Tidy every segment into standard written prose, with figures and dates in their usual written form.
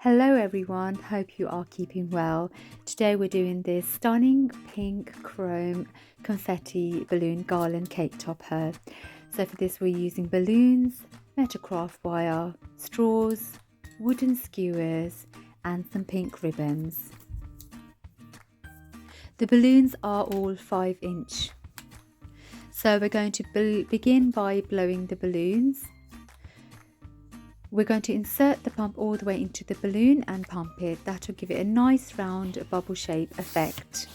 Hello everyone, hope you are keeping well. Today we're doing this stunning pink chrome confetti balloon garland cake topper. So for this we're using balloons, Metalcraft wire, straws, wooden skewers and some pink ribbons. The balloons are all 5-inch. So we're going to begin by blowing the balloons. We're going to insert the pump all the way into the balloon and pump it. That will give it a nice round bubble shape effect.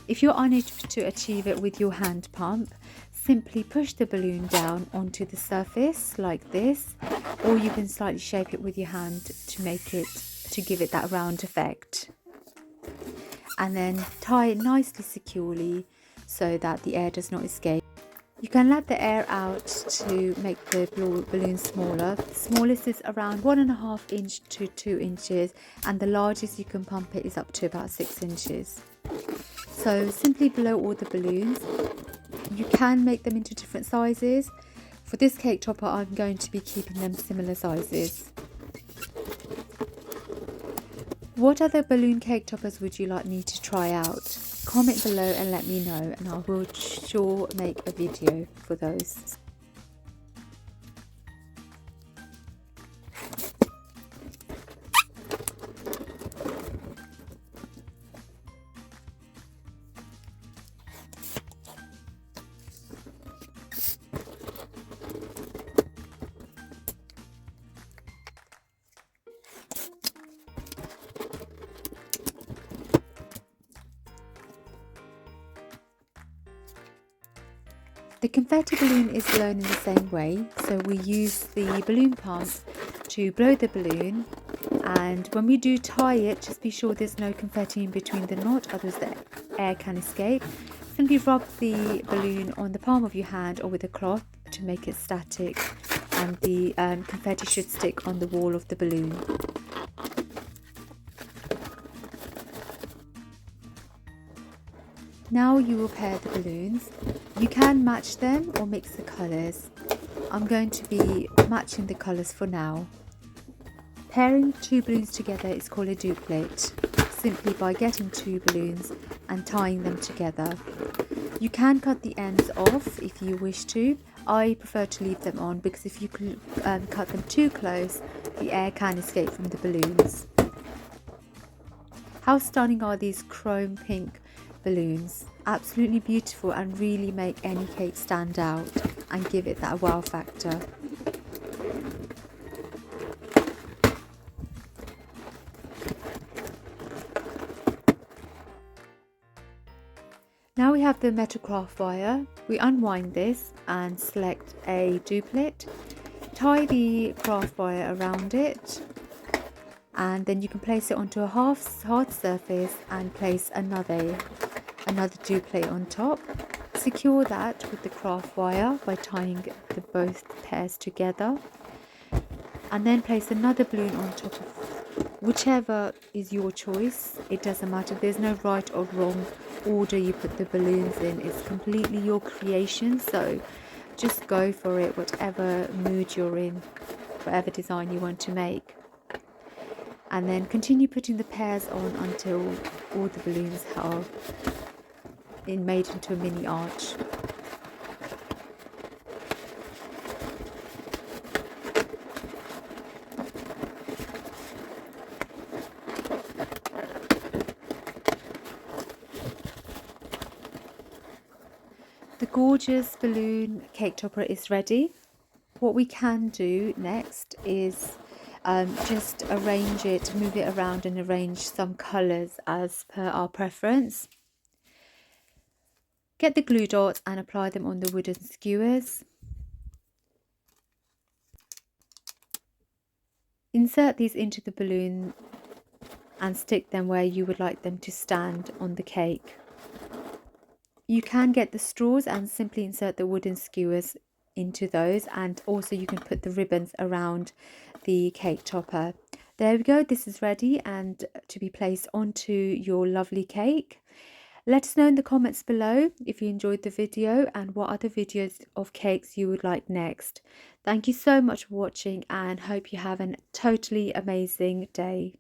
If you're unable to achieve it with your hand pump, simply push the balloon down onto the surface like this, or you can slightly shape it with your hand to give it that round effect. And then tie it nicely securely so that the air does not escape. You can let the air out to make the balloon smaller. The smallest is around 1.5 inch to 2 inches, and the largest you can pump it is up to about 6 inches. So simply blow all the balloons. You can make them into different sizes. For this cake topper, I'm going to be keeping them similar sizes. What other balloon cake toppers would you like me to try out? Comment below and let me know, and I will sure make a video for those. The confetti balloon is blown in the same way, so we use the balloon pump to blow the balloon, and when we do tie it, just be sure there's no confetti in between the knot, otherwise the air can escape. Simply rub the balloon on the palm of your hand or with a cloth to make it static, and the confetti should stick on the wall of the balloon. Now you will pair the balloons. You can match them or mix the colours. I'm going to be matching the colours for now. Pairing two balloons together is called a duplet, simply by getting two balloons and tying them together. You can cut the ends off if you wish to. I prefer to leave them on because if you cut them too close, the air can escape from the balloons. How stunning are these chrome pink balloons? Absolutely beautiful and really make any cake stand out and give it that wow factor. Now we have the Metalcraft wire. We unwind this and select a duplet. Tie the craft wire around it, and then you can place it onto a hard surface and place another duplet on top. Secure that with the craft wire by tying both pairs together, and then place another balloon on top of whichever is your choice. It doesn't matter, there's no right or wrong order you put the balloons in. It's completely your creation, so just go for it, whatever mood you're in, whatever design you want to make. And then continue putting the pairs on until all the balloons are made into a mini arch. The gorgeous balloon cake topper is ready. What we can do next is just arrange it, move it around and arrange some colours as per our preference. Get the glue dots and apply them on the wooden skewers. Insert these into the balloon and stick them where you would like them to stand on the cake. You can get the straws and simply insert the wooden skewers into those, and also you can put the ribbons around the cake topper. There we go, this is ready and to be placed onto your lovely cake. Let us know in the comments below if you enjoyed the video and what other videos of cakes you would like next. Thank you so much for watching and hope you have a totally amazing day.